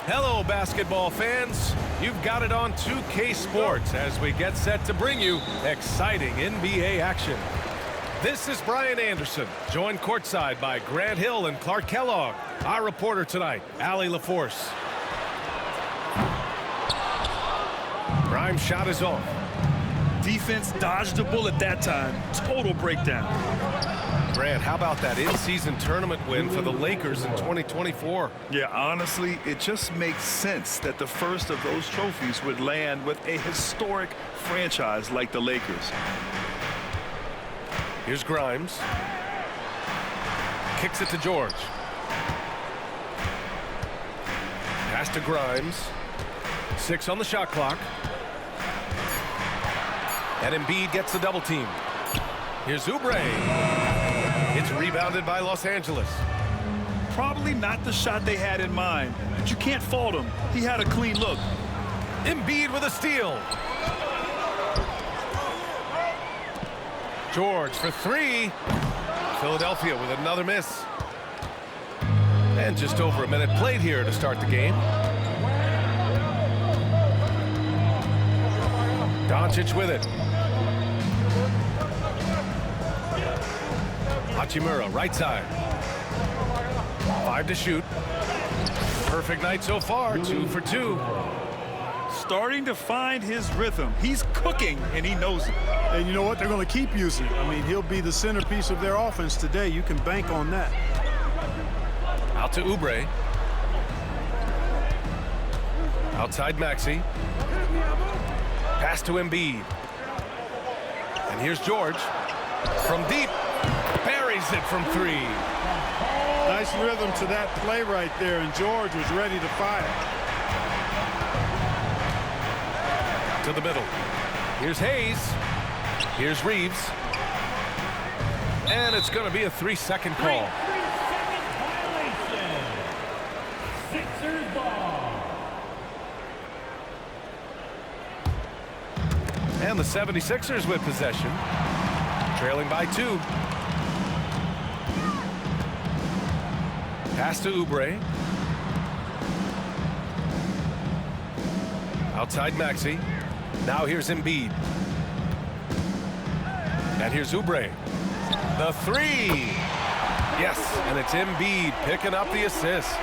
Hello, basketball fans. You've got it on 2K Sports as we get set to bring you exciting NBA action. This is Brian Anderson, joined courtside by Grant Hill and Clark Kellogg. Our reporter tonight, Allie LaForce. Grimes' shot is off. Defense dodged the bullet that time. Total breakdown. Grant, how about that in-season tournament win for the Lakers in 2024? Yeah, honestly, it just makes sense that the first of those trophies would land with a historic franchise like the Lakers. Here's Grimes. Kicks it to George. Pass to Grimes. 6 on the shot clock. And Embiid gets the double team. Here's Oubre. It's rebounded by Los Angeles. Probably not the shot they had in mind, but you can't fault him. He had a clean look. Embiid with a steal. George for 3. Philadelphia with another miss. And just over a minute played here to start the game. Doncic with it. Hachimura, right side. 5 to shoot. Perfect night so far, 2 for 2. Starting to find his rhythm. He's cooking, and he knows it. And you know what? They're going to keep using it. I mean, he'll be the centerpiece of their offense today. You can bank on that. Out to Oubre. Outside Maxey. Pass to Embiid. And here's George. From deep. Buries it from 3. Nice rhythm to that play right there, and George was ready to fire. To the middle. Here's Hayes. Here's Reeves. And it's going to be a 3-second call. Sixers ball. And the 76ers with possession. Trailing by 2. Pass to Oubre. Outside Maxey. Now here's Embiid. And here's Oubre. The 3. Yes, and it's Embiid picking up the assist.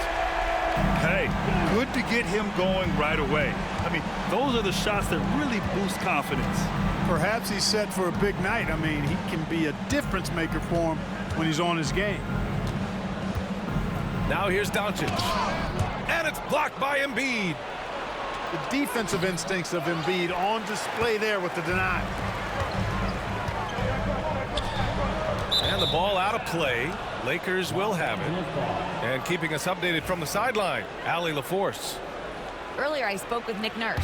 Hey, good to get him going right away. I mean, those are the shots that really boost confidence. Perhaps he's set for a big night. I mean, he can be a difference maker for him when he's on his game. Now here's Doncic. And it's blocked by Embiid. The defensive instincts of Embiid on display there with the deny. And the ball out of play. Lakers will have it. And keeping us updated from the sideline, Allie LaForce. Earlier, I spoke with Nick Nurse.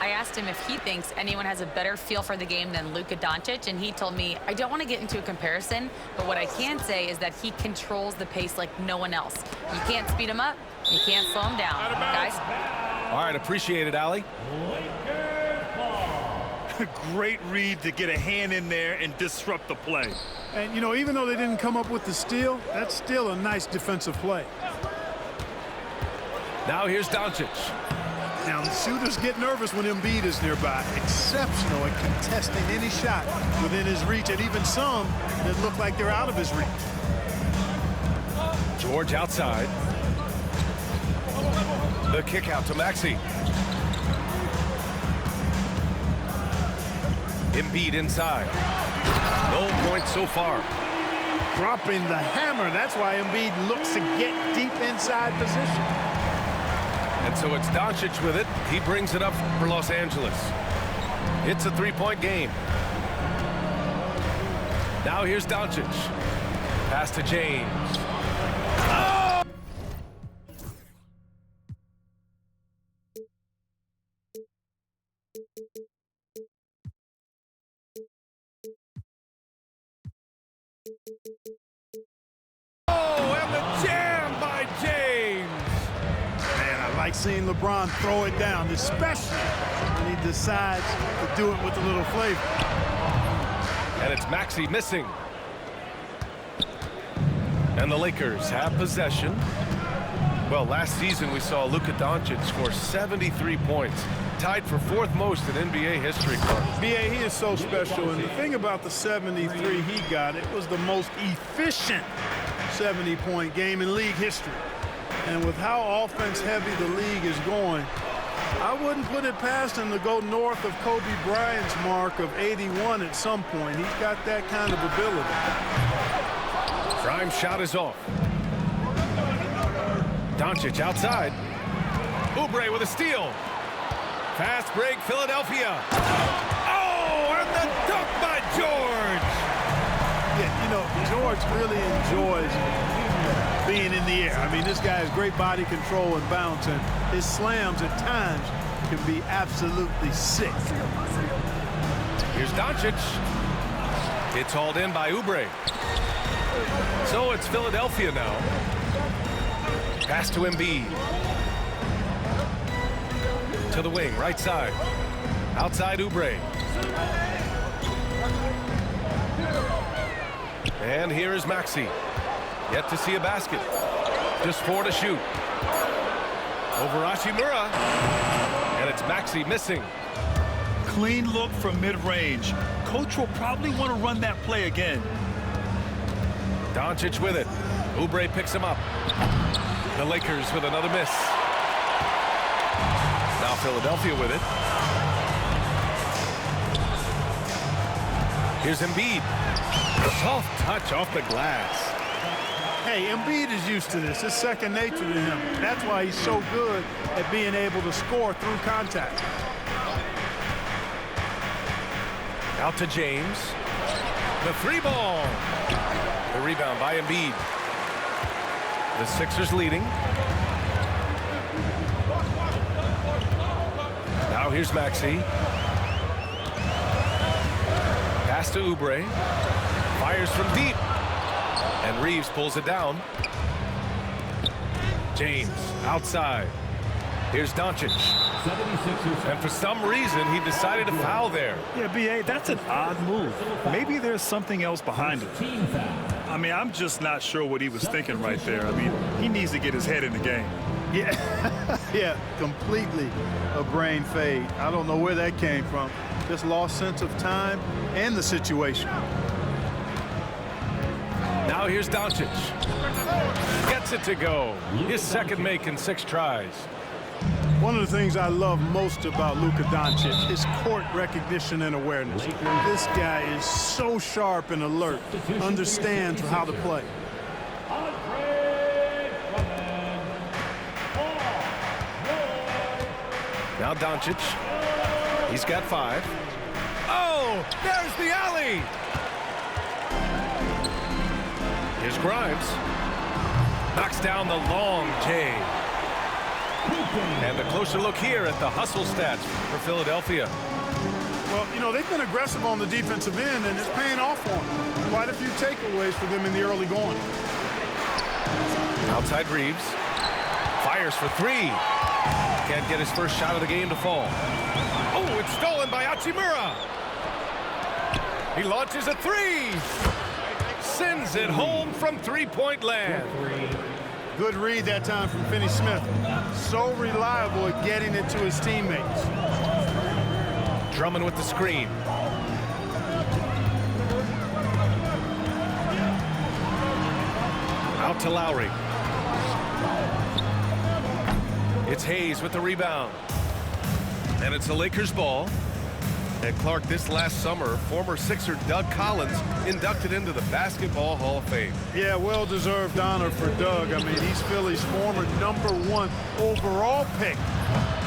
I asked him if he thinks anyone has a better feel for the game than Luka Doncic, and he told me, I don't want to get into a comparison, but what I can say is that he controls the pace like no one else. You can't speed him up, you can't slow him down. Guys? All right, appreciate it, Allie. Great read to get a hand in there and disrupt the play. And, you know, even though they didn't come up with the steal, that's still a nice defensive play. Now here's Doncic. Now, the shooters get nervous when Embiid is nearby. Exceptional at contesting any shot within his reach, and even some that look like they're out of his reach. George outside. The kick out to Maxey. Embiid inside. No points so far. Dropping the hammer. That's why Embiid looks to get deep inside position. And so it's Doncic with it. He brings it up for Los Angeles. It's a 3-point game. Now here's Doncic. Pass to James. Oh! Oh, and the jam by James. Man, I like seeing LeBron throw it down, especially when he decides to do it with a little flavor. And it's Maxey missing. And the Lakers have possession. Well, last season we saw Luka Doncic score 73 points, tied for 4th most in NBA history, Clark. B.A., he is so special, and the thing about the 73 he got, it was the most efficient 70-point game in league history. And with how offense-heavy the league is going, I wouldn't put it past him to go north of Kobe Bryant's mark of 81 at some point. He's got that kind of ability. Grimes' shot is off. Doncic outside. Oubre with a steal. Fast break, Philadelphia. Oh, and the dunk by George. Yeah, you know, George really enjoys being in the air. I mean, this guy has great body control and bounce, and his slams at times can be absolutely sick. Here's Doncic. It's hauled in by Oubre. So it's Philadelphia now. Pass to Embiid. To the wing, right side. Outside Oubre. And here is Maxey. Yet to see a basket. Just 4 to shoot. Over Hachimura. And it's Maxey missing. Clean look from mid-range. Coach will probably want to run that play again. Doncic with it. Oubre picks him up. The Lakers with another miss. Now Philadelphia with it. Here's Embiid. Soft touch off the glass. Hey, Embiid is used to this. It's second nature to him. That's why he's so good at being able to score through contact. Out to James. The 3-ball. The rebound by Embiid. The Sixers leading. Now here's Maxey. Pass to Oubre. Fires from deep. And Reeves pulls it down. James outside. Here's Doncic. And for some reason, he decided to foul there. Yeah, B.A., that's an odd move. Maybe there's something else behind it. I mean, I'm just not sure what he was thinking right there. I mean, he needs to get his head in the game. Yeah, yeah, completely a brain fade. I don't know where that came from. Just lost sense of time and the situation. Now here's Doncic. Gets it to go. His second make in 6 tries. One of the things I love most about Luka Doncic is court recognition and awareness. This guy is so sharp and alert, understands how to play. Now Doncic. He's got 5. Oh, there's the alley. Here's Grimes. Knocks down the long J. And a closer look here at the hustle stats for Philadelphia. Well, you know, they've been aggressive on the defensive end, and it's paying off for them. Quite a few takeaways for them in the early going. Outside Reeves. Fires for 3. Can't get his first shot of the game to fall. Oh, it's stolen by Hachimura. He launches a 3. Sends it home from 3-point land. Good read that time from Finney-Smith. So reliable at getting it to his teammates. Drummond with the screen. Out to Lowry. It's Hayes with the rebound. And it's the Lakers ball. And Clark, this last summer, former Sixer Doug Collins inducted into the Basketball Hall of Fame. Yeah, well-deserved honor for Doug. I mean, he's Philly's former #1 overall pick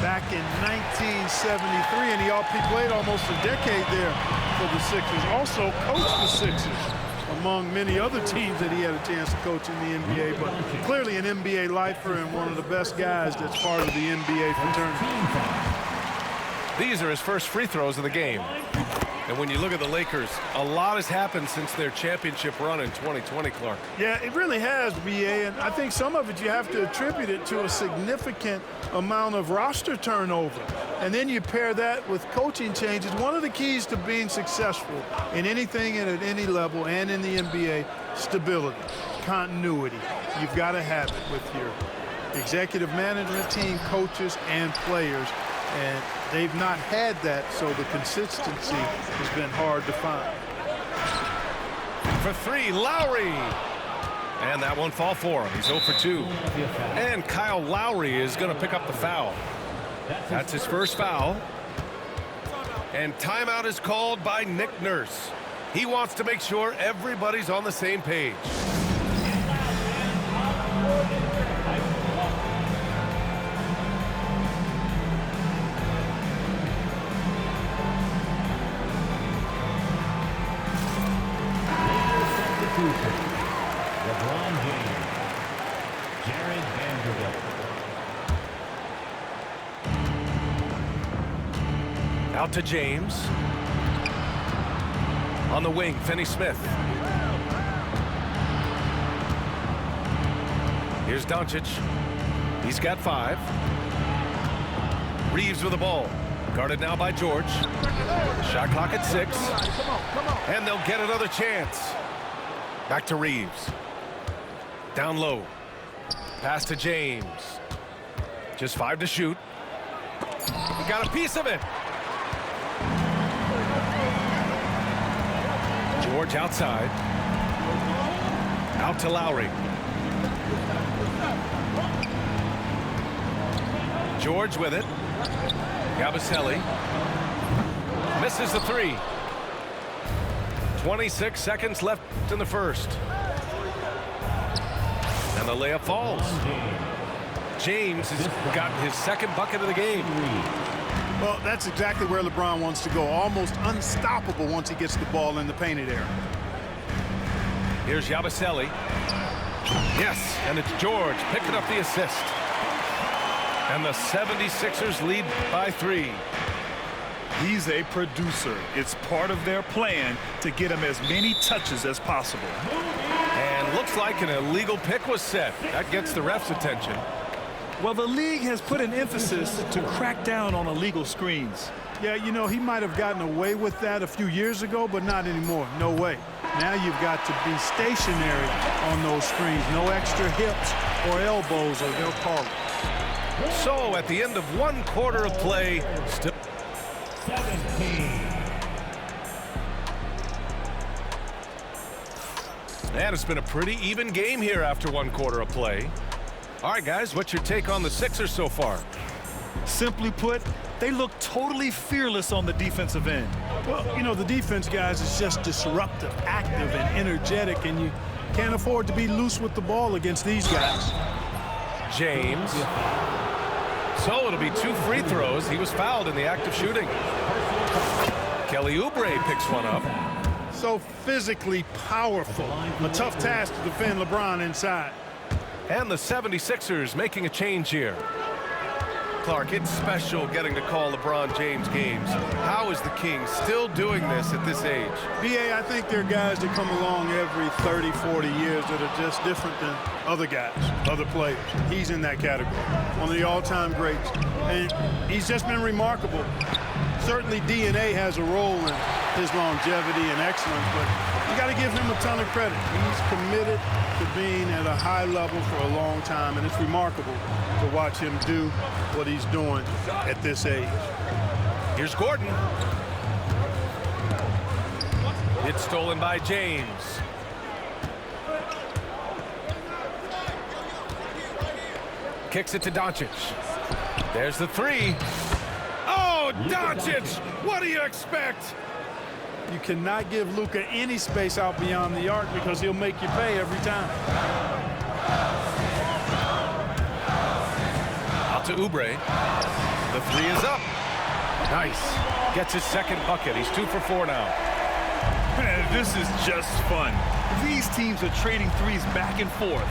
back in 1973, and he played almost a decade there for the Sixers. Also coached the Sixers, among many other teams that he had a chance to coach in the NBA, but clearly an NBA lifer and one of the best guys that's part of the NBA fraternity. These are his first free throws of the game. And when you look at the Lakers, a lot has happened since their championship run in 2020, Clark. Yeah, it really has, B.A., and I think some of it you have to attribute it to a significant amount of roster turnover. And then you pair that with coaching changes. One of the keys to being successful in anything and at any level and in the NBA, stability, continuity. You've got to have it with your executive management team, coaches, and players. And they've not had that, so the consistency has been hard to find. For three, Lowry. And that won't fall for him. He's 0 for 2. And Kyle Lowry is going to pick up the foul. That's his first foul. And timeout is called by Nick Nurse. He wants to make sure everybody's on the same page. LeBron James, Jared Vanderbilt. Out to James. On the wing, Finney-Smith. Here's Doncic. He's got 5. Reeves with the ball. Guarded now by George. Shot clock at 6. And they'll get another chance. Back to Reeves. Down low. Pass to James. Just 5 to shoot. He got a piece of it. George outside. Out to Lowry. George with it. Yabusele. Misses the 3. 26 seconds left in the first. And the layup falls. James has gotten his second bucket of the game. Well, that's exactly where LeBron wants to go. Almost unstoppable once he gets the ball in the painted area. Here's Yabusele. Yes, and it's George picking up the assist. And the 76ers lead by 3. He's a producer. It's part of their plan to get him as many touches as possible. And looks like an illegal pick was set. That gets the ref's attention. Well, the league has put an emphasis to crack down on illegal screens. Yeah, you know, he might have gotten away with that a few years ago, but not anymore. No way. Now you've got to be stationary on those screens. No extra hips or elbows or they'll call it. So at the end of 1 quarter of play, still 17. and it's been a pretty even game here after 1 quarter of play. All right, guys, what's your take on the Sixers so far? Simply put, they look totally fearless on the defensive end. Well, you know, the defense, guys, is just disruptive, active, and energetic, and you can't afford to be loose with the ball against these guys. James. So it'll be 2 free throws. He was fouled in the act of shooting. Kelly Oubre picks one up. So physically powerful. A tough task to defend LeBron inside. And the 76ers making a change here. Clark, it's special getting to call LeBron James games. How is the King still doing this at this age? BA, I think there are guys that come along every 30, 40 years that are just different than other guys, other players. He's in that category, one of the all-time greats. And he's just been remarkable. Certainly DNA has a role in his longevity and excellence, but you got to give him a ton of credit. He's committed to being at a high level for a long time, and it's remarkable to watch him do what he's doing at this age. Here's Gordon. It's stolen by James. Kicks it to Doncic. There's the 3. Oh, Doncic! What do you expect? You cannot give Luka any space out beyond the arc because he'll make you pay every time. Out to Oubre. The 3 is up. Nice. Gets his second bucket. He's 2 for 4 now. Man, this is just fun. These teams are trading threes back and forth.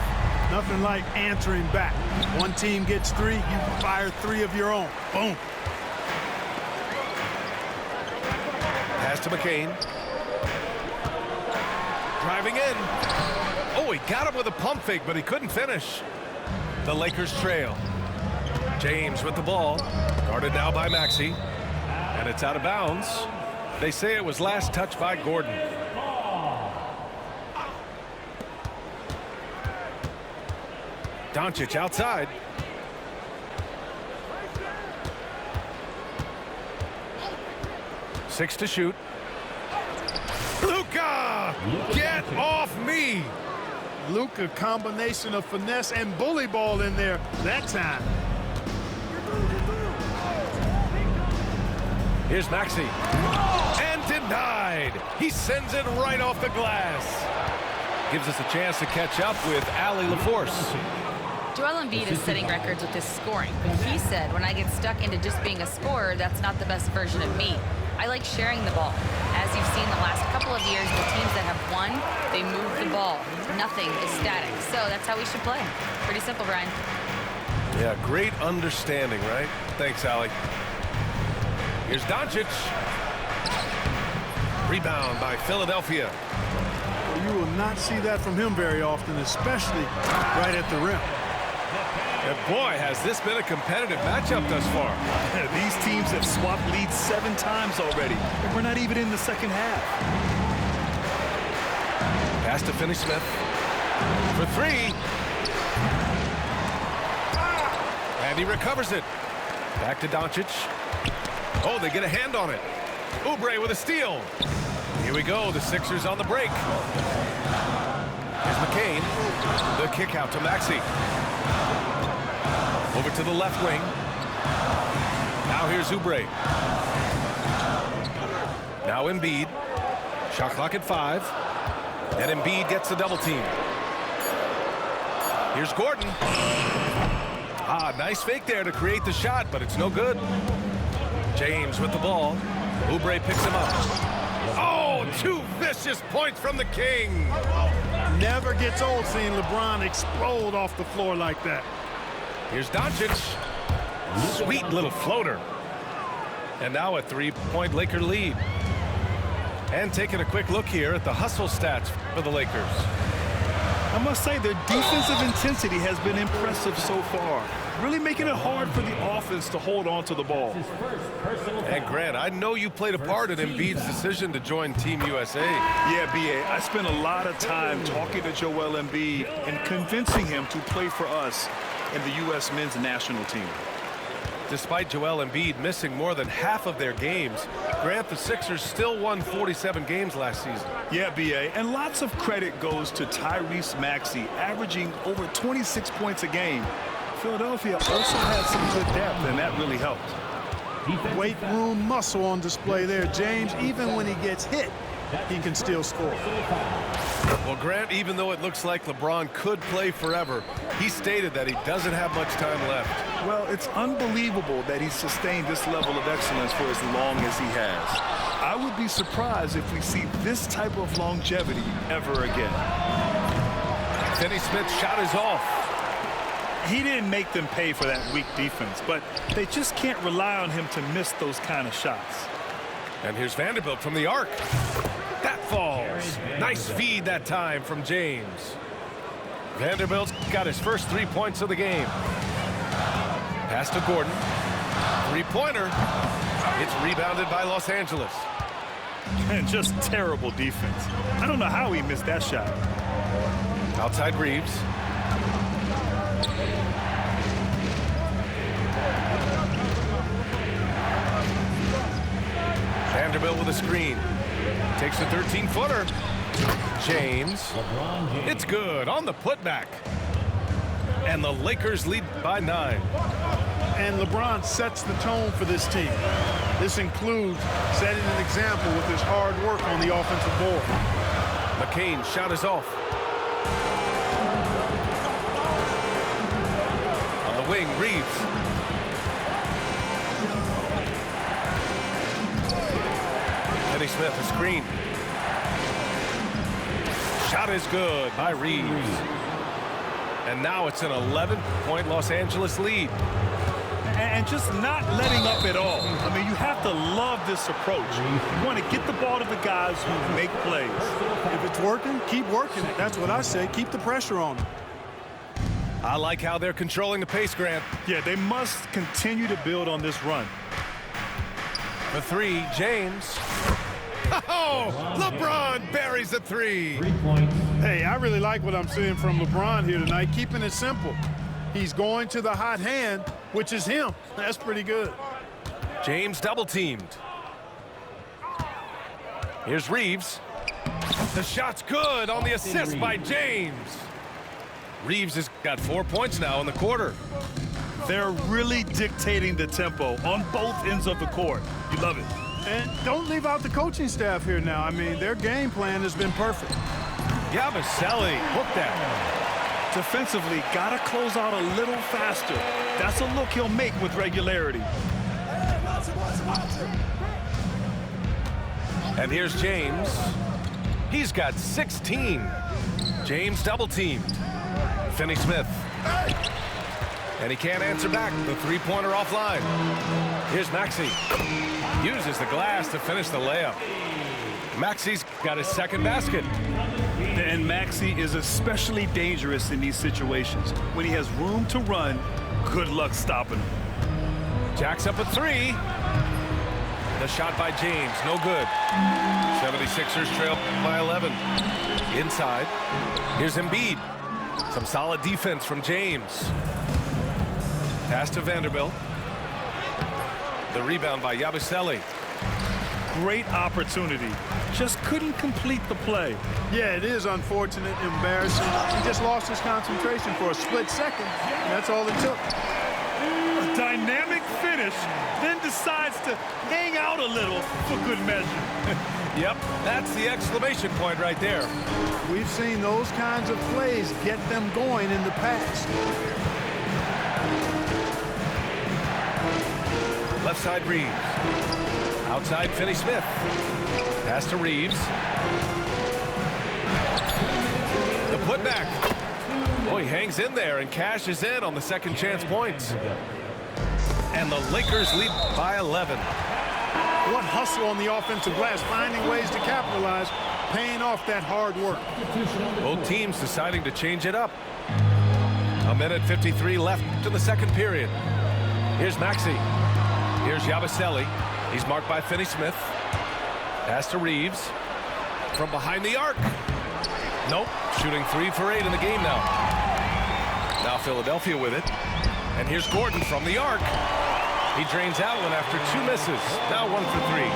Nothing like answering back. One team gets 3, you fire 3 of your own. Boom. Pass to McCain. Driving in. Oh, he got him with a pump fake, but he couldn't finish. The Lakers trail. James with the ball. Guarded now by Maxey. And it's out of bounds. They say it was last touched by Gordon. Doncic outside. Six to shoot. Luka! Get off me! Luka, combination of finesse and bully ball in there that time. Here's Maxey. And denied. He sends it right off the glass. Gives us a chance to catch up with Allie LaForce. Joel Embiid is setting records with his scoring, but he said, when I get stuck into just being a scorer, that's not the best version of me. I like sharing the ball. As you've seen the last couple of years, the teams that have won, they move the ball. Nothing is static. So that's how we should play. Pretty simple, Brian. Yeah, great understanding, right? Thanks, Allie. Here's Doncic. Rebound by Philadelphia. You will not see that from him very often, especially right at the rim. And boy, has this been a competitive matchup thus far. These teams have swapped leads 7 times already. We're not even in the second half. Pass to Finney-Smith for 3. And he recovers it. Back to Doncic. Oh, they get a hand on it. Oubre with a steal. Here we go, the Sixers on the break. Here's McCain. The kick out to Maxey. Over to the left wing. Now here's Oubre. Now Embiid. Shot clock at 5. And Embiid gets the double team. Here's Gordon. Nice fake there to create the shot, but it's no good. James with the ball. Oubre picks him up. Oh, 2 vicious points from the King. Never gets old seeing LeBron explode off the floor like that. Here's Doncic. Sweet little floater. And now a 3-point Laker lead. And taking a quick look here at the hustle stats for the Lakers. I must say their defensive intensity has been impressive so far. Really making it hard for the offense to hold on to the ball. And Grant, I know you played a part in Embiid's decision to join Team USA. Yeah, B.A., I spent a lot of time talking to Joel Embiid and convincing him to play for us in the U.S. men's national team. Despite Joel Embiid missing more than half of their games, Grant, the Sixers still won 47 games last season. Yeah, B.A., and lots of credit goes to Tyrese Maxey, averaging over 26 points a game. Philadelphia also had some good depth, and that really helped. Weight room muscle on display there, James. Even when he gets hit, he can still score. Well, Grant, even though it looks like LeBron could play forever, he stated that he doesn't have much time left. Well, it's unbelievable that he's sustained this level of excellence for as long as he has. I would be surprised if we see this type of longevity ever again. Finney-Smith's shot is off. He didn't make them pay for that weak defense, but they just can't rely on him to miss those kind of shots. And here's Vanderbilt from the arc. That falls. Nice feed that time from James. Vanderbilt's got his first 3 points of the game. Pass to Gordon. 3-pointer. It's rebounded by Los Angeles. And just terrible defense. I don't know how he missed that shot. Outside Reeves. Vanderbilt with a screen. Takes the 13-footer. James. It's good on the putback. And the Lakers lead by 9. And LeBron sets the tone for this team. This includes setting an example with his hard work on the offensive board. McCain's shot is off. On the wing, Reeves. Finney-Smith, a screen. Shot is good by Reeves. And now it's an 11-point Los Angeles lead. And just not letting up at all. I mean, you have to love this approach. You want to get the ball to the guys who make plays. If it's working, keep working. That's what I say. Keep the pressure on them. I like how they're controlling the pace, Grant. Yeah, they must continue to build on this run. The 3, James. Oh, LeBron buries a 3. 3 points. Hey, I really like what I'm seeing from LeBron here tonight, keeping it simple. He's going to the hot hand, which is him. That's pretty good. James double teamed. Here's Reeves. The shot's good on the assist by James. Reeves has got 4 points now in the quarter. They're really dictating the tempo on both ends of the court. You love it. And don't leave out the coaching staff here now. I mean, their game plan has been perfect. Yabusele hooked that. Defensively, got to close out a little faster. That's a look he'll make with regularity. And here's James. He's got 16. James double teamed. Finney-Smith. And he can't answer back. The three-pointer offline. Here's Maxey. Uses the glass to finish the layup. Maxey's got his second basket. And Maxey is especially dangerous in these situations. When he has room to run, good luck stopping him. Jacks up a three. The shot by James, no good. 76ers trail by 11. Inside, here's Embiid. Some solid defense from James. Pass to Vanderbilt. The rebound by Yabusele. Great opportunity. Just couldn't complete the play. Yeah, it is unfortunate, embarrassing. He just lost his concentration for a split second. That's all it took. A dynamic finish, then decides to hang out a little for good measure. Yep, that's the exclamation point right there. We've seen those kinds of plays get them going in the past. Left side Reeves. Outside Finney-Smith. Pass to Reeves. The putback. Oh, he hangs in there and cashes in on the second chance points. And the Lakers lead by 11. What hustle on the offensive glass, finding ways to capitalize, paying off that hard work. Both teams deciding to change it up. A minute 53 left in the second period. Here's Maxey. Here's Yabusele. He's marked by Finney-Smith. Pass to Reeves. From behind the arc. Nope. Shooting 3 for 8 in the game now. Now Philadelphia with it. And here's Gordon from the arc. He drains out one after 2 misses. Now 1 for 3.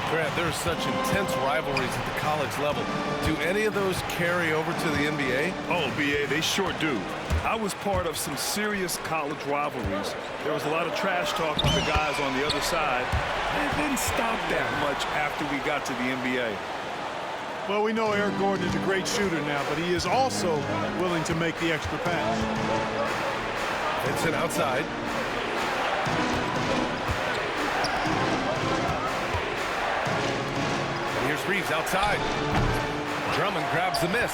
Grant, there's such intense rivalries at the college level. Do any of those carry over to the NBA? Oh, BA, they sure do. I was part of some serious college rivalries. There was a lot of trash talk with the guys on the other side. It didn't stop that much after we got to the NBA. Well, we know Eric Gordon is a great shooter now, but he is also willing to make the extra pass. Vincent outside. And here's Reeves outside. Drummond grabs the miss.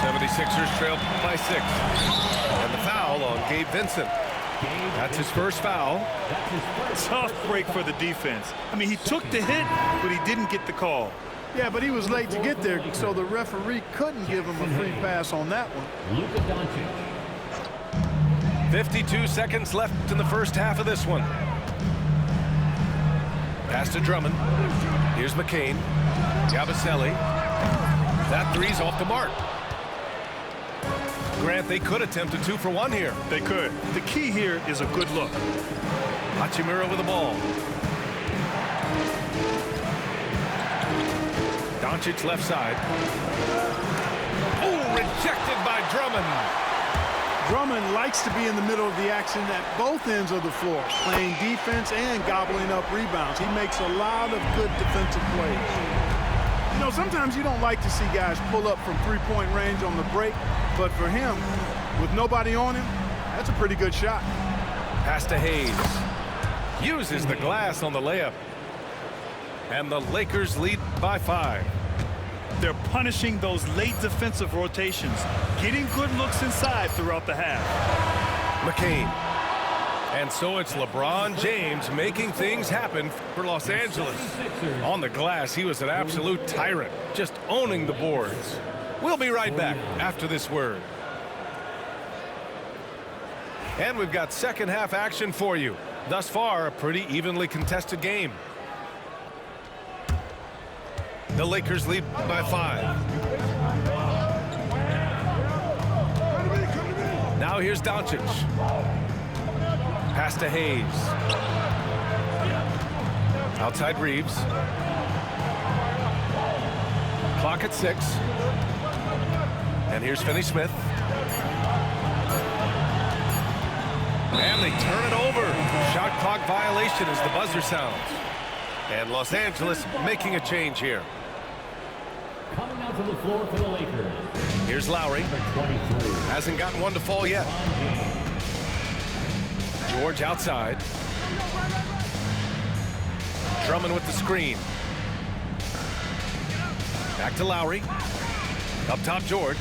76ers trail by 6. And the foul on Gabe Vincent. That's his first foul. Tough break for the defense. I mean, he took the hit, but he didn't get the call. Yeah, but he was late to get there, so the referee couldn't give him a free pass on that one. Luka Doncic. 52 seconds left in the first half of this one. Pass to Drummond. Here's McCain. Yabusele. That three's off the mark. Grant, they could attempt a 2 for 1 here. They could. The key here is a good look. Hachimura with the ball. Doncic left side. Oh, rejected by Drummond. Drummond likes to be in the middle of the action at both ends of the floor, playing defense and gobbling up rebounds. He makes a lot of good defensive plays. You know, sometimes you don't like to see guys pull up from three-point range on the break, but for him, with nobody on him, that's a pretty good shot. Pass to Hayes. Uses the glass on the layup. And the Lakers lead by 5. They're punishing those late defensive rotations, getting good looks inside throughout the half. McCain. And so it's LeBron James making things happen for Los Angeles. On the glass, he was an absolute tyrant, just owning the boards. We'll be right back after this word. And we've got second half action for you. Thus far, a pretty evenly contested game. The Lakers lead by 5. Now here's Doncic. Pass to Hayes. Outside Reeves. Clock at 6. And here's Finney-Smith. And they turn it over. Shot clock violation as the buzzer sounds. And Los Angeles making a change here. Coming out to the floor for the Lakers. Here's Lowry. Number 23. Hasn't gotten one to fall yet. George outside. Drummond with the screen. Back to Lowry. Up top, George.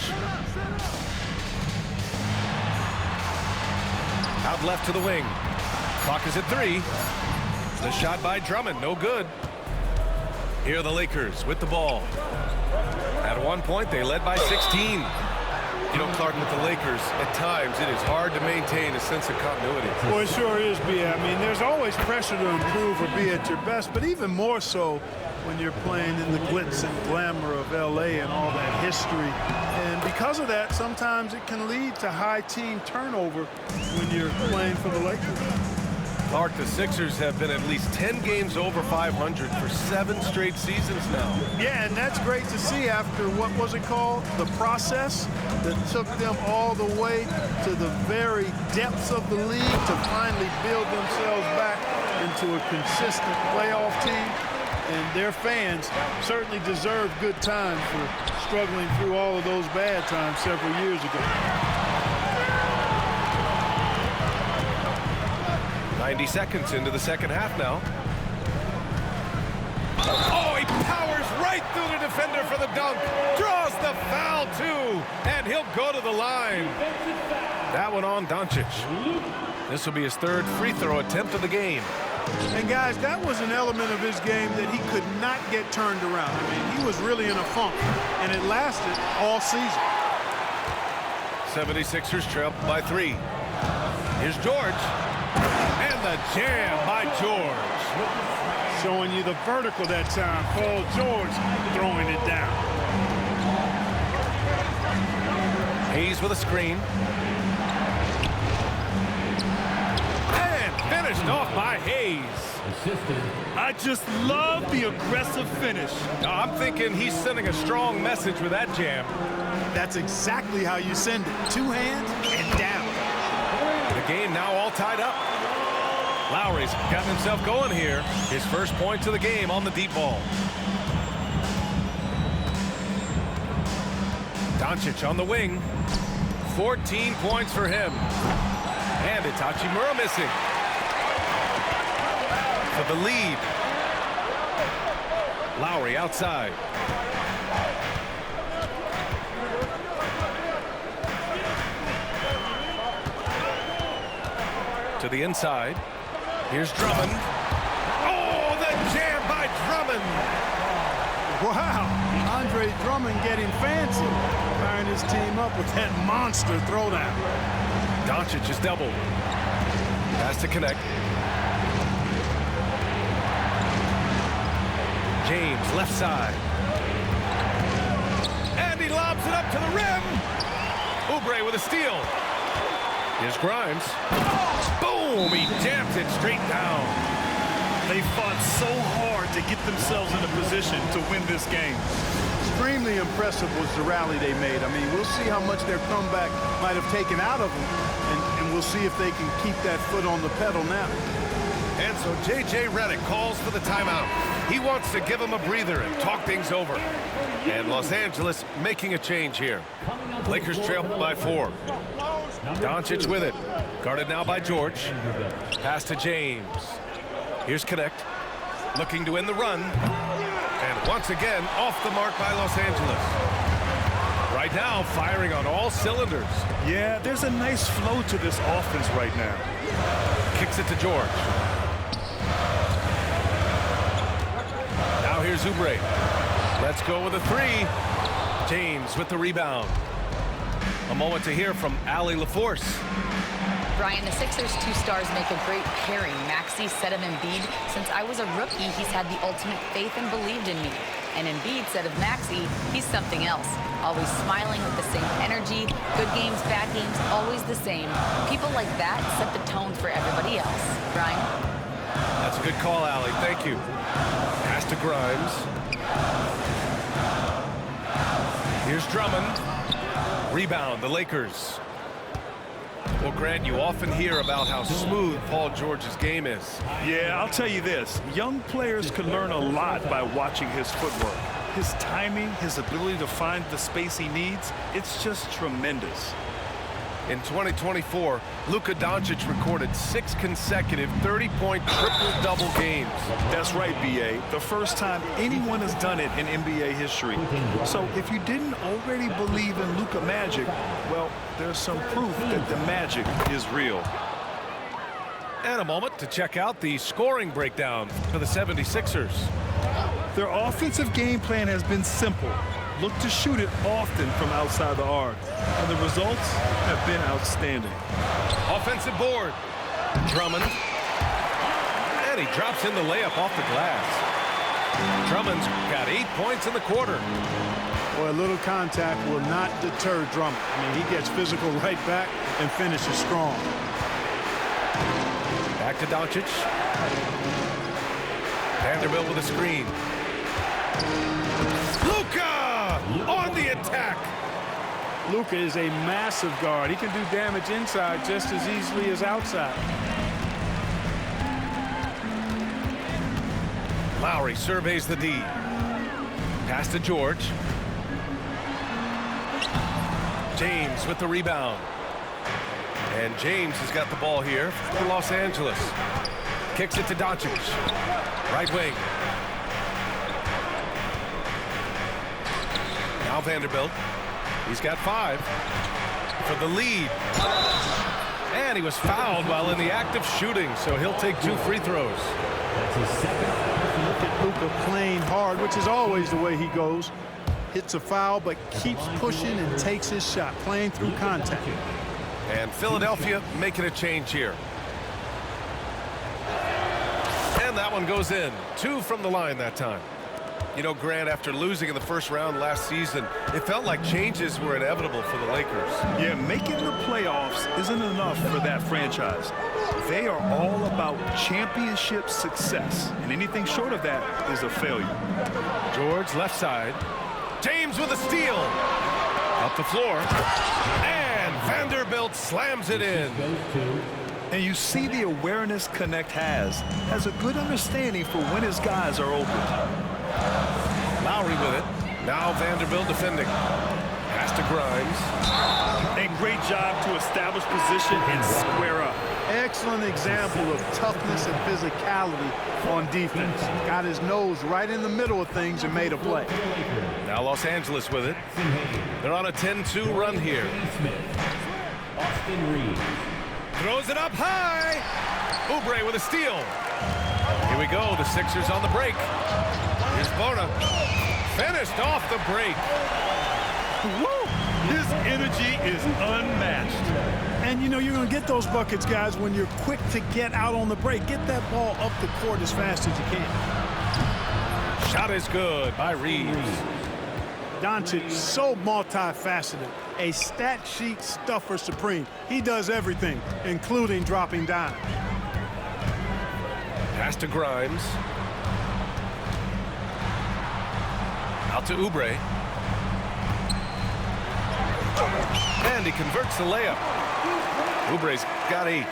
Out left to the wing. Clock is at 3. The shot by Drummond, no good. Here are the Lakers with the ball. At one point, they led by 16. You know, Clark, with the Lakers, at times it is hard to maintain a sense of continuity. Well, it sure is, B. I mean, there's always pressure to improve or be at your best, but even more so when you're playing in the glitz and glamour of L.A. and all that history. And because of that, sometimes it can lead to high team turnover when you're playing for the Lakers. Clark, the Sixers have been at least 10 games over 500 for 7 straight seasons now. Yeah, and that's great to see after, what was it called? The process that took them all the way to the very depths of the league to finally build themselves back into a consistent playoff team. And their fans certainly deserve good time for struggling through all of those bad times several years ago. 90 seconds into the second half now. Oh, he powers right through the defender for the dunk. Draws the foul, too. And he'll go to the line. That one on Doncic. This will be his 3rd free throw attempt of the game. And, guys, that was an element of his game that he could not get turned around. I mean, he was really in a funk, and it lasted all season. 76ers trail by 3. Here's George. And the jam by George. Showing you the vertical that time. Paul George throwing it down. Hayes with a screen. And finished off by Hayes. I just love the aggressive finish. I'm thinking he's sending a strong message with that jam. That's exactly how you send it. 2 hands and down. The game now all tied up. Lowry's gotten himself going here. His first points of the game on the deep ball. Doncic on the wing. 14 points for him. And it's Hachimura missing. For the lead. Lowry outside. To the inside. Here's Drummond. Oh, the jam by Drummond. Wow, Andre Drummond getting fancy, firing his team up with that monster throwdown. Doncic is doubled. Has to connect. James left side. And he lobs it up to the rim. Oubre with a steal. Here's Grimes. Boom! He jams it straight down. They fought so hard to get themselves in a position to win this game. Extremely impressive was the rally they made. I mean, we'll see how much their comeback might have taken out of them, and we'll see if they can keep that foot on the pedal now. And so J.J. Redick calls for the timeout. He wants to give him a breather and talk things over. And Los Angeles making a change here. Lakers trail by 4. Doncic with it. Guarded now by George. Pass to James. Here's Connect. Looking to end the run. And once again, off the mark by Los Angeles. Right now, firing on all cylinders. Yeah, there's a nice flow to this offense right now. Kicks it to George. Now here's Oubre. Let's go with a 3. James with the rebound. A moment to hear from Allie LaForce. Brian, the Sixers' 2 stars make a great pairing. Maxey said of Embiid, since I was a rookie, he's had the ultimate faith and believed in me. And Embiid said of Maxey, he's something else. Always smiling with the same energy. Good games, bad games, always the same. People like that set the tone for everybody else. Brian? That's a good call, Allie. Thank you. Pass to Grimes. Here's Drummond. Rebound, the Lakers. Well, Grant, you often hear about how smooth Paul George's game is. Yeah, I'll tell you this. Young players could learn a lot by watching his footwork. His timing, his ability to find the space he needs, it's just tremendous. In 2024, Luka Doncic recorded 6 consecutive 30-point triple-double games. That's right, B.A. The first time anyone has done it in NBA history. So if you didn't already believe in Luka Magic, well, there's some proof that the magic is real. And a moment to check out the scoring breakdown for the 76ers. Their offensive game plan has been simple. Look to shoot it often from outside the arc. And the results have been outstanding. Offensive board. Drummond. And he drops in the layup off the glass. Drummond's got 8 points in the quarter. Boy, a little contact will not deter Drummond. I mean, he gets physical right back and finishes strong. Back to Doncic. Vanderbilt with a screen. Luka on the attack. Luka is a massive guard. He can do damage inside just as easily as outside. Lowry surveys the D. Pass to George. James with the rebound. And James has got the ball here for Los Angeles. Kicks it to Doncic. Right wing. Now Vanderbilt. He's got 5 for the lead. And he was fouled while in the act of shooting, so he'll take 2 free throws. That's his second. Look at Luka playing hard, which is always the way he goes. Hits a foul, but keeps pushing and takes his shot, playing through contact. And Philadelphia making a change here. And that one goes in. 2 from the line that time. You know, Grant, after losing in the first round last season, it felt like changes were inevitable for the Lakers. Yeah, making the playoffs isn't enough for that franchise. They are all about championship success, and anything short of that is a failure. George left side. James with a steal. Up the floor. And Vanderbilt slams it in. And you see the awareness Connect has a good understanding for when his guys are open. Lowry with it. Now Vanderbilt defending. Pass to Grimes. And great job to establish position and square up. Excellent example of toughness and physicality on defense. Got his nose right in the middle of things and made a play. Now Los Angeles with it. They're on a 10-2 run here. Austin Reeves. Throws it up high. Oubre with a steal. Here we go. The Sixers on the break. Here's Bona. Finished off the break. Woo! His energy is unmatched. And, you know, you're going to get those buckets, guys, when you're quick to get out on the break. Get that ball up the court as fast as you can. Shot is good by Reeves. Doncic, so multifaceted. A stat sheet stuffer supreme. He does everything, including dropping down. Pass to Grimes. Out to Oubre. And he converts the layup. Oubre's got 8.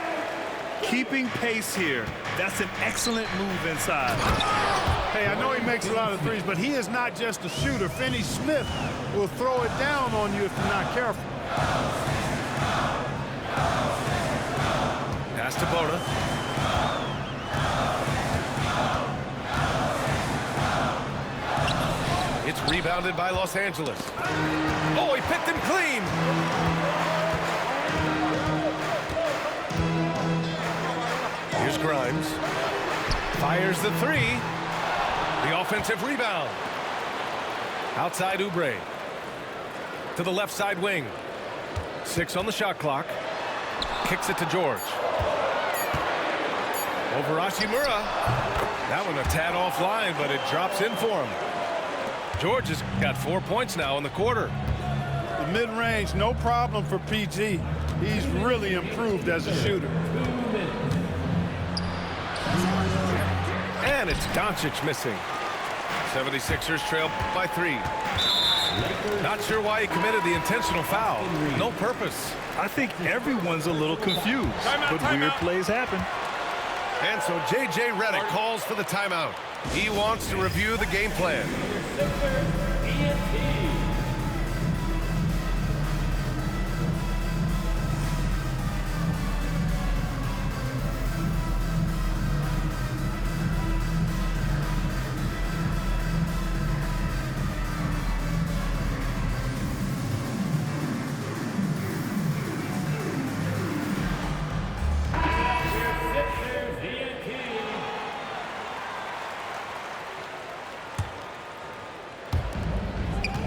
Keeping pace here. That's an excellent move inside. Hey, I know he makes a lot of threes, but he is not just a shooter. Finney Smith will throw it down on you if you're not careful. Pass to Bona. It's rebounded by Los Angeles. Oh, he picked him clean. Here's Grimes. Fires the 3. The offensive rebound. Outside Oubre. To the left side wing. 6 on the shot clock. Kicks it to George. Over Hachimura. That one a tad offline, but it drops in for him. George has got 4 points now in the quarter. The mid-range, no problem for PG. He's really improved as a shooter. And it's Doncic missing. 76ers trail by 3. Not sure why he committed the intentional foul. No purpose. I think everyone's a little confused, but weird plays happen. And so J.J. Redick calls for the timeout. He wants to review the game plan.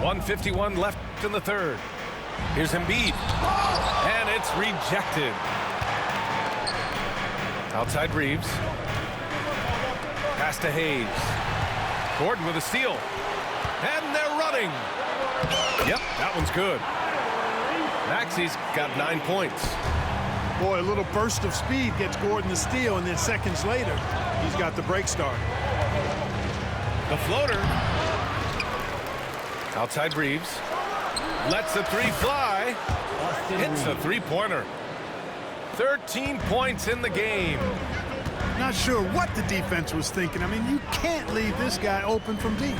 .151 left in the third. Here's Embiid. And it's rejected. Outside Reeves. Pass to Hayes. Gordon with a steal. And they're running. Yep, that one's good. Maxey's got 9 points. Boy, a little burst of speed gets Gordon the steal, and then seconds later, he's got the break start. The floater. Outside Reeves. Lets the 3 fly. Hits a 3-pointer. 13 points in the game. Not sure what the defense was thinking. I mean, you can't leave this guy open from deep.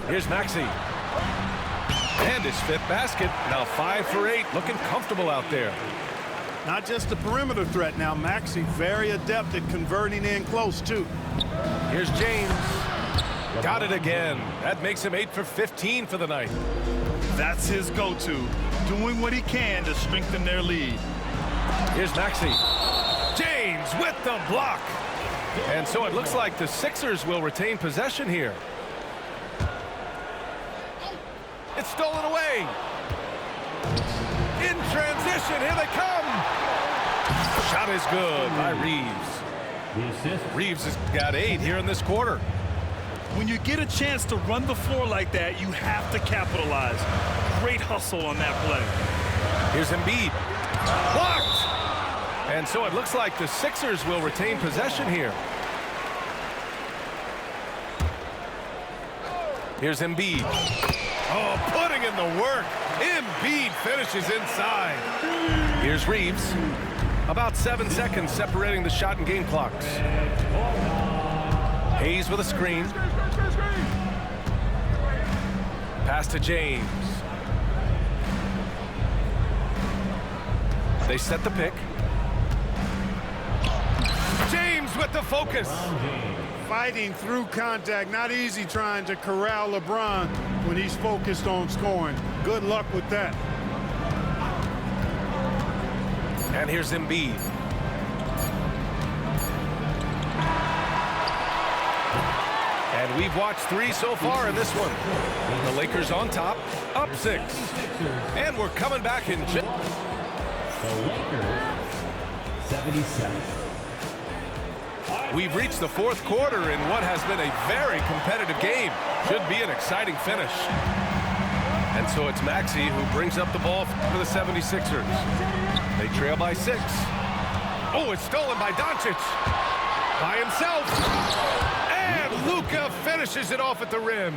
Here's Maxey. And his 5th basket. Now 5 for 8. Looking comfortable out there. Not just a perimeter threat now. Maxey very adept at converting in close, too. Here's James. Got it again. That makes him 8 for 15 for the night. That's his go-to, doing what he can to strengthen their lead. Here's Maxey. James with the block. And so it looks like the Sixers will retain possession here. It's stolen away. In transition, here they come. Shot is good by Reeves. Reeves has got 8 here in this quarter. When you get a chance to run the floor like that, you have to capitalize. Great hustle on that play. Here's Embiid. Blocked! And so it looks like the Sixers will retain possession here. Here's Embiid. Oh, putting in the work. Embiid finishes inside. Here's Reeves. About 7 seconds separating the shot and game clocks. Hayes with a screen. Pass to James. They set the pick. James with the focus. Fighting through contact. Not easy trying to corral LeBron when he's focused on scoring. Good luck with that. And here's Embiid. And we've watched 3 so far in this one. The Lakers on top, up 6. And we're coming back in just... The Lakers, 77. We've reached the 4th quarter in what has been a very competitive game. Should be an exciting finish. And so it's Maxey who brings up the ball for the 76ers. They trail by 6. Oh, it's stolen by Doncic. By himself. And Luka finishes it off at the rim.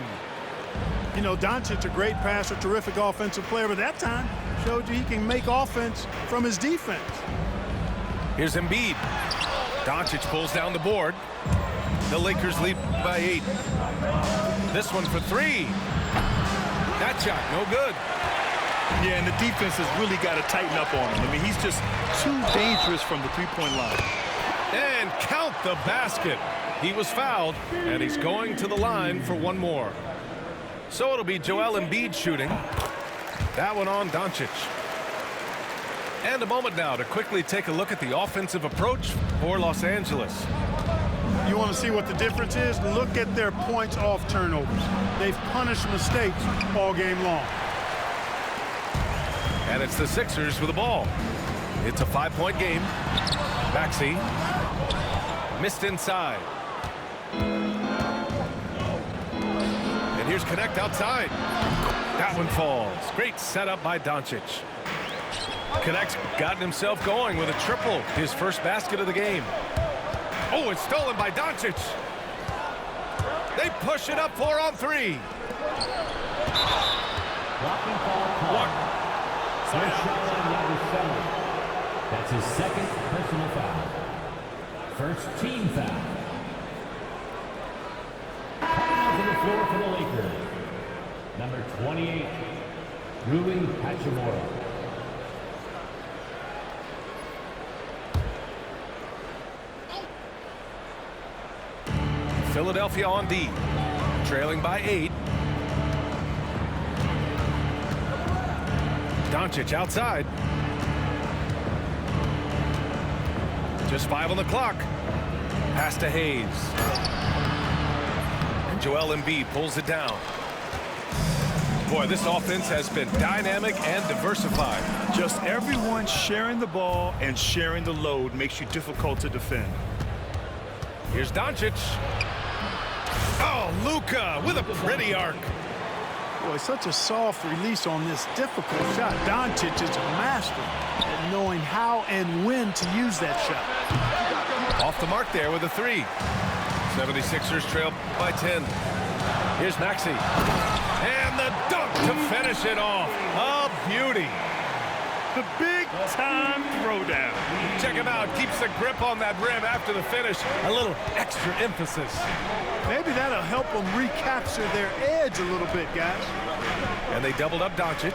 You know, Doncic, a great passer, terrific offensive player, but that time showed you he can make offense from his defense. Here's Embiid. Doncic pulls down the board. The Lakers lead by 8. This one for 3. That shot, no good. Yeah, and the defense has really got to tighten up on him. I mean, he's just too dangerous from the three-point line. And count the basket. He was fouled, and he's going to the line for one more. So it'll be Joel Embiid shooting. That one on Doncic. And a moment now to quickly take a look at the offensive approach for Los Angeles. You want to see what the difference is? Look at their points off turnovers. They've punished mistakes all game long. And it's the Sixers with the ball. It's a 5-point game. Maxey missed inside. And here's Connect outside. That one falls. Great setup by Doncic. Connect's gotten himself going with a triple, his first basket of the game. Oh, it's stolen by Doncic. They push it up 4 on 3. Blocking foul call. First shot on number 7. That's his second personal foul. First team foul. Coming out to the floor for the Lakers. Number 28, Rui Hachimura. Philadelphia on D, trailing by 8. Doncic outside. Just 5 on the clock. Pass to Hayes. And Joel Embiid pulls it down. Boy, this offense has been dynamic and diversified. Just everyone sharing the ball and sharing the load makes you difficult to defend. Here's Doncic. Oh, Luka with a pretty arc. Boy, such a soft release on this difficult shot. Doncic is a master at knowing how and when to use that shot. Off the mark there with a 3. 76ers trail by 10. Here's Maxey. And the dunk to finish it off. A beauty. The big-time throwdown. Check him out. Keeps the grip on that rim after the finish. A little extra emphasis. Maybe that'll help them recapture their edge a little bit, guys. And they doubled up Doncic.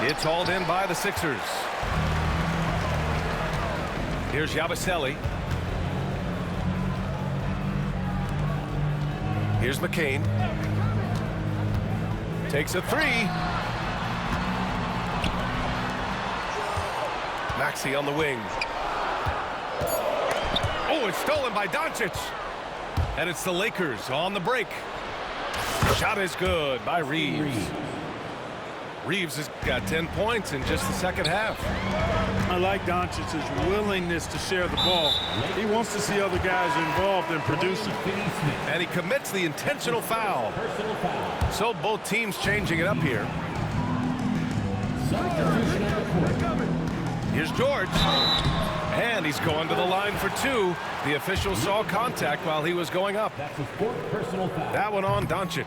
It's hauled in by the Sixers. Here's Yabusele. Here's McCain. Takes a 3. Maxey on the wing. Oh, it's stolen by Doncic. And it's the Lakers on the break. Shot is good by Reeves. Reeves has got 10 points in just the second half. I like Doncic's willingness to share the ball. He wants to see other guys involved in producing. And he commits the intentional foul. So both teams changing it up here. Here's George. And he's going to the line for 2. The official saw contact while he was going up. That's his 4th personal foul. That one on Doncic.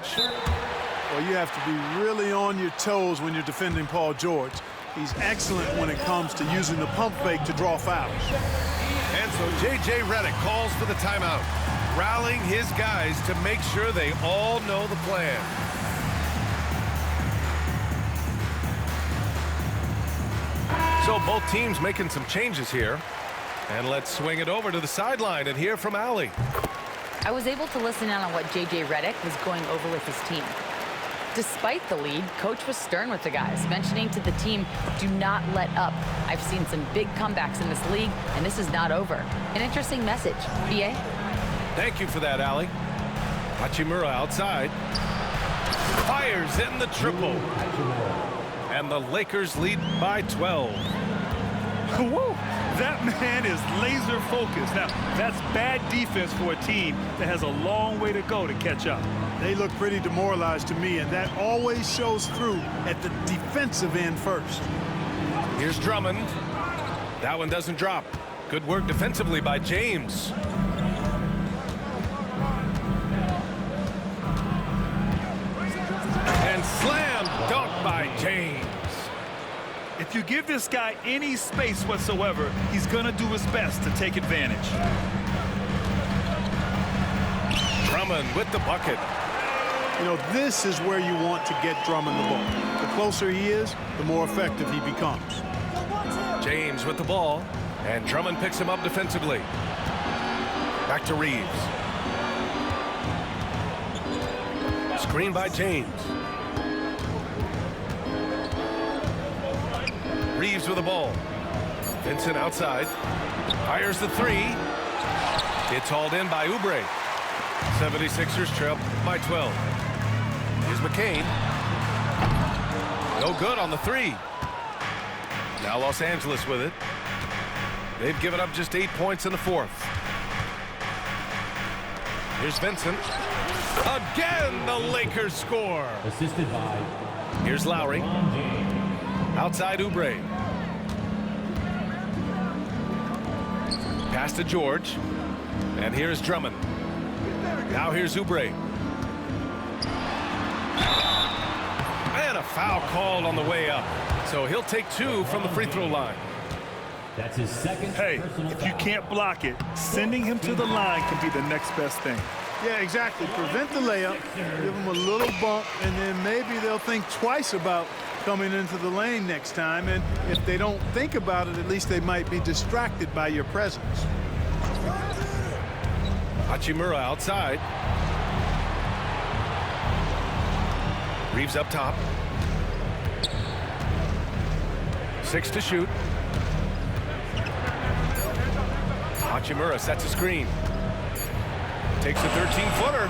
Well, you have to be really on your toes when you're defending Paul George. He's excellent when it comes to using the pump fake to draw fouls. And so J.J. Redick calls for the timeout, rallying his guys to make sure they all know the plan. So both teams making some changes here. And let's swing it over to the sideline and hear from Allie. I was able to listen in on what J.J. Redick was going over with his team. Despite the lead, Coach was stern with the guys, mentioning to the team, do not let up. I've seen some big comebacks in this league, and this is not over. An interesting message. B.A.? Thank you for that, Allie. Hachimura outside. Fires in the triple. And the Lakers lead by 12. Whoa, that man is laser focused. Now, that's bad defense for a team that has a long way to go to catch up. They look pretty demoralized to me, and that always shows through at the defensive end first. Here's Drummond. That one doesn't drop. Good work defensively by James. And slam dunk by James. If you give this guy any space whatsoever, he's going to do his best to take advantage. Drummond with the bucket. You know, this is where you want to get Drummond the ball. The closer he is, the more effective he becomes. James with the ball, and Drummond picks him up defensively. Back to Reeves. Screen by James. Reeves with the ball. Vincent outside. Fires the 3. It's hauled in by Oubre. 76ers trail by 12. Here's McCain. No good on the 3. Now Los Angeles with it. They've given up just 8 points in the fourth. Here's Vincent. Again, the Lakers score. Assisted by Here's Lowry. LeBron James. Outside Oubre. Pass to George. And here's Drummond. Now here's Oubre. And a foul called on the way up. So he'll take 2 from the free throw line. That's his second Hey, personal if you foul. can't block it, sending him to the line can be the next best thing. Yeah, exactly. Prevent the layup, give them a little bump, and then maybe they'll think twice about coming into the lane next time. And if they don't think about it, at least they might be distracted by your presence. Hachimura outside. Reeves up top. 6 to shoot. Hachimura sets a screen. Takes a 13-footer.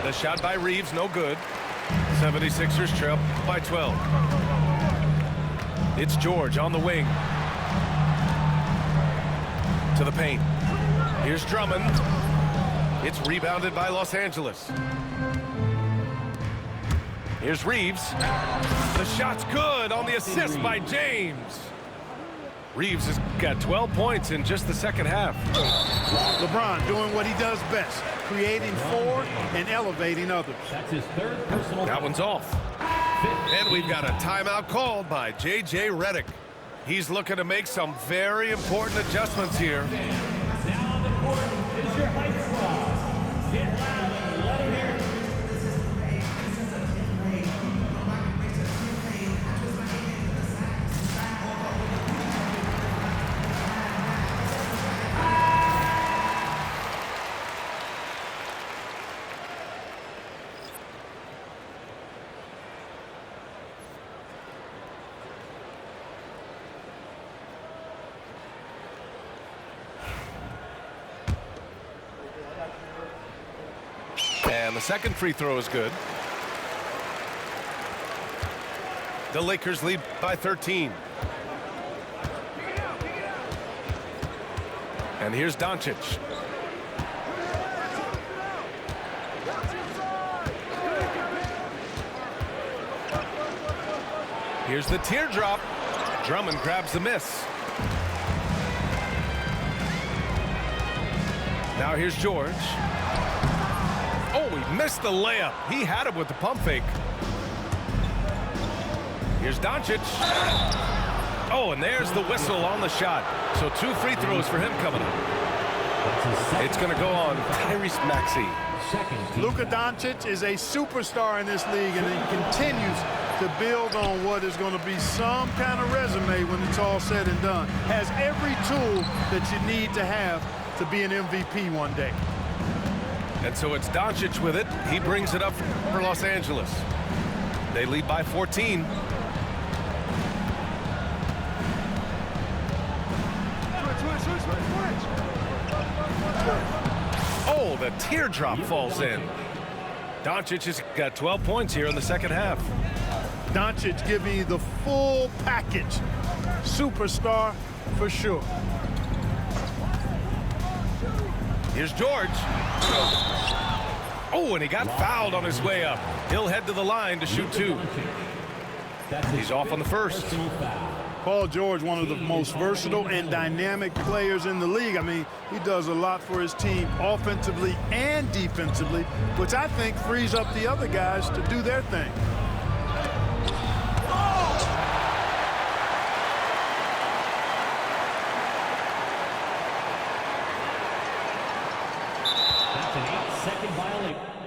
The shot by Reeves, no good. 76ers trail by 12. It's George on the wing. To the paint. Here's Drummond. It's rebounded by Los Angeles. Here's Reeves. The shot's good on the assist by James. Reeves has got 12 points in just the second half. LeBron doing what he does best, creating for and elevating others. That's his third personal That foul. one's off. And we've got a timeout called by J.J. Redick. He's looking to make some very important adjustments here. Now on the court is your Heights squad. Get loud and let him hear it. And the second free throw is good. The Lakers lead by 13. And here's Doncic. Here's the teardrop. Drummond grabs the miss. Now here's George. Oh, he missed the layup. He had it with the pump fake. Here's Doncic. Oh, and there's the whistle on the shot. So 2 free throws for him coming up. That's his second It's going to go on Tyrese Maxey. second. Luka Doncic is a superstar in this league, and he continues to build on what is going to be some kind of resume when it's all said and done. Has every tool that you need to have to be an MVP one day. And so it's Doncic with it. He brings it up for Los Angeles. They lead by 14. Oh, the teardrop falls in. Doncic has got 12 points here in the second half. Doncic giving you the full package. Superstar for sure. Here's George. Oh, and he got fouled on his way up. He'll head to the line to shoot 2. That's his He's off on the first. personal foul. Paul George, one of the most versatile and dynamic players in the league. I mean, he does a lot for his team offensively and defensively, which I think frees up the other guys to do their thing. That's an 8-second violation.